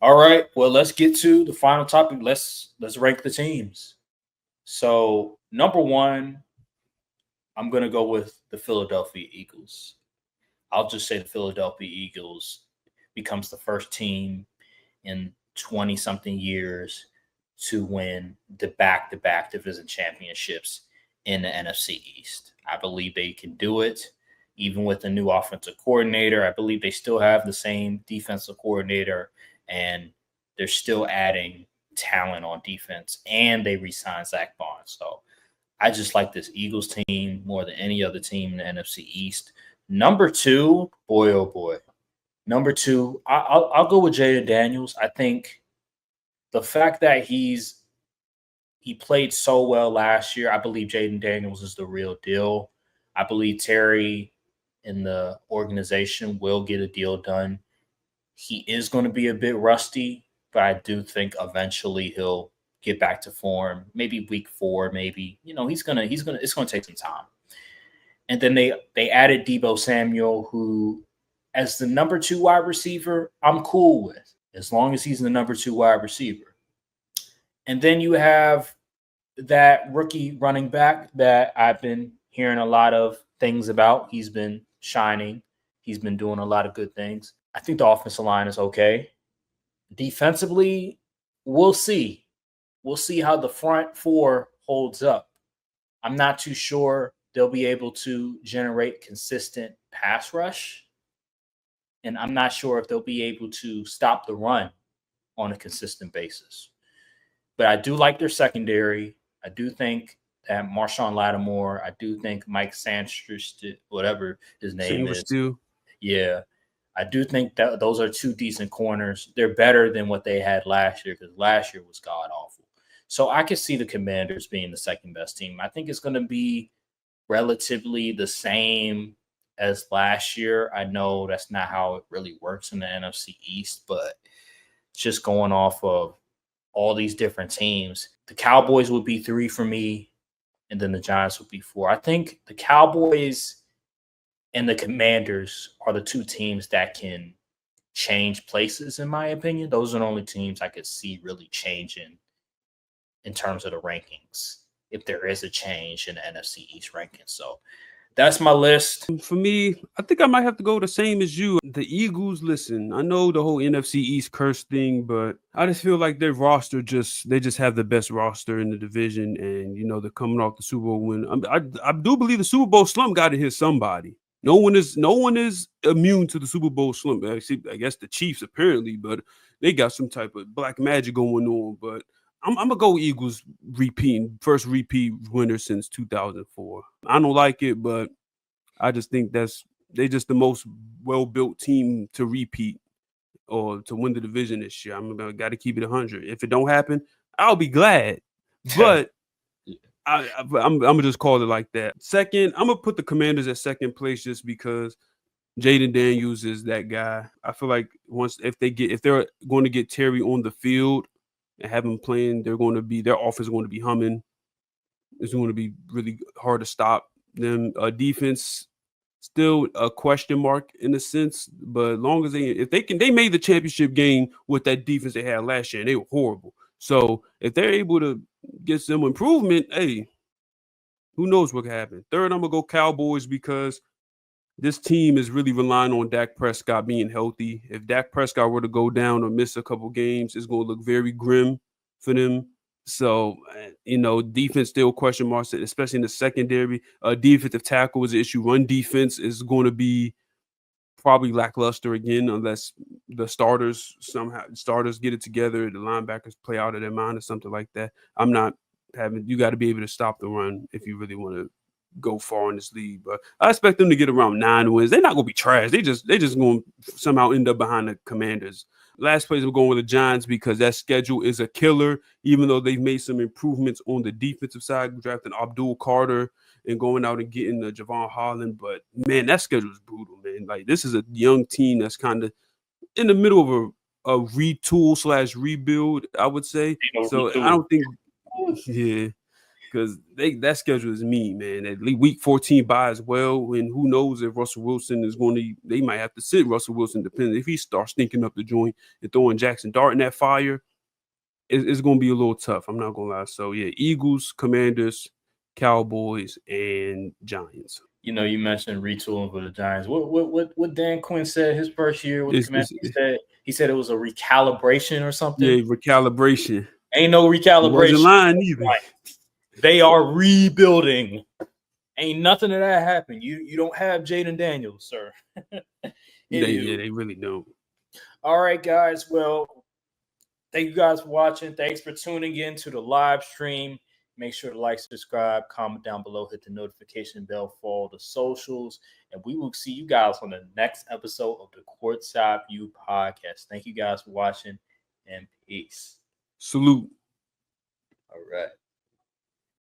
All right. Well, let's get to the final topic. Let's rank the teams. So number one, I'm gonna go with the Philadelphia Eagles. I'll just say the Philadelphia Eagles becomes the first team in 20 something years to win the back to back division championships in the NFC East. I believe they can do it. Even with the new offensive coordinator, I believe they still have the same defensive coordinator, and they're still adding talent on defense, and they re-signed Zach Barnes. So I just like this Eagles team more than any other team in the NFC East. Number two, boy, oh boy. Number two, I'll go with Jaden Daniels. I think the fact that he played so well last year, I believe Jaden Daniels is the real deal. I believe Terry and the organization will get a deal done. He is going to be a bit rusty, but I do think eventually he'll get back to form. Maybe week four, maybe. He's gonna it's gonna take some time. And then they added Debo Samuel, who as the number two wide receiver, I'm cool with, as long as he's the number two wide receiver. And then you have that rookie running back that I've been hearing a lot of things about. He's been shining. He's been doing a lot of good things. I think the offensive line is okay. Defensively, we'll see. We'll see how the front four holds up. I'm not too sure they'll be able to generate consistent pass rush. And I'm not sure if they'll be able to stop the run on a consistent basis. But I do like their secondary. I do think that Marshawn Lattimore, I do think Mike Sanchez, whatever his name is. Still. Yeah. I do think that those are two decent corners. They're better than what they had last year because last year was god awful. So I could see the Commanders being the second best team. I think it's going to be relatively the same as last year. I know that's not how it really works in the NFC East, but just going off of all these different teams, the Cowboys would be three for me, and then the Giants would be four. I think the Cowboys and the Commanders are the two teams that can change places, in my opinion. Those are the only teams I could see really changing in terms of the rankings, if there is a change in the NFC East rankings. So that's my list. For me, I think I might have to go the same as you. The Eagles, listen, I know the whole NFC East curse thing, but I just feel like their roster they just have the best roster in the division, and they're coming off the Super Bowl win. I do believe the Super Bowl slump got to hit somebody. No one is immune to the Super Bowl slump. Actually, I guess the Chiefs apparently, but they got some type of black magic going on. But I'm gonna go Eagles first repeat winner since 2004. I don't like it, but I just think they just the most well-built team to repeat or to win the division this year. I'm gonna got to keep it 100. If it don't happen, I'll be glad, but I'm gonna just call it like that. Second, I'm gonna put the Commanders at second place just because Jaden Daniels is that guy. I feel like if they're going to get Terry on the field and have him playing, their offense is going to be humming. It's going to be really hard to stop them. Defense still a question mark in a sense, but as long as they made the championship game with that defense they had last year, and they were horrible. So if they're able to get some improvement, hey, who knows what can happen. Third, I'm gonna go Cowboys because this team is really relying on Dak Prescott being healthy. If Dak Prescott were to go down or miss a couple games, it's going to look very grim for them. So, defense still question marks, especially in the secondary. Defensive tackle is an issue. Run defense is going to be probably lackluster again unless the starters get it together. The linebackers play out of their mind or something like that. You got to be able to stop the run if you really want to go far in this league, but I expect them to get around 9 wins. They're not gonna be trash. They just going to somehow end up behind the Commanders. Last place, we're going with the Giants because that schedule is a killer. Even though they've made some improvements on the defensive side, drafting Abdul Carter and going out and getting Javon Holland, but man, that schedule is brutal, man. Like this is a young team that's kind of in the middle of a retool / rebuild, I would say. So I don't think, yeah. because that schedule is mean, man. At least week 14 bye as well, and who knows if Russell Wilson is going to? They might have to sit Russell Wilson, depending if he starts stinking up the joint and throwing Jackson Dart in that fire. It's going to be a little tough. I'm not going to lie. So yeah, Eagles, Commanders, Cowboys, and Giants. You know, you mentioned retooling for the Giants. What Dan Quinn said his first year with the Commanders? He said it was a recalibration or something. Yeah, recalibration. Ain't no recalibration. Wasn't lying either. They are rebuilding. Ain't nothing of that happened. You don't have Jaden Daniels, sir. They really don't. All right, guys. Well, thank you guys for watching. Thanks for tuning in to the live stream. Make sure to like, subscribe, comment down below, hit the notification bell for all the socials. And we will see you guys on the next episode of the Courtside View podcast. Thank you guys for watching, and peace. Salute. All right.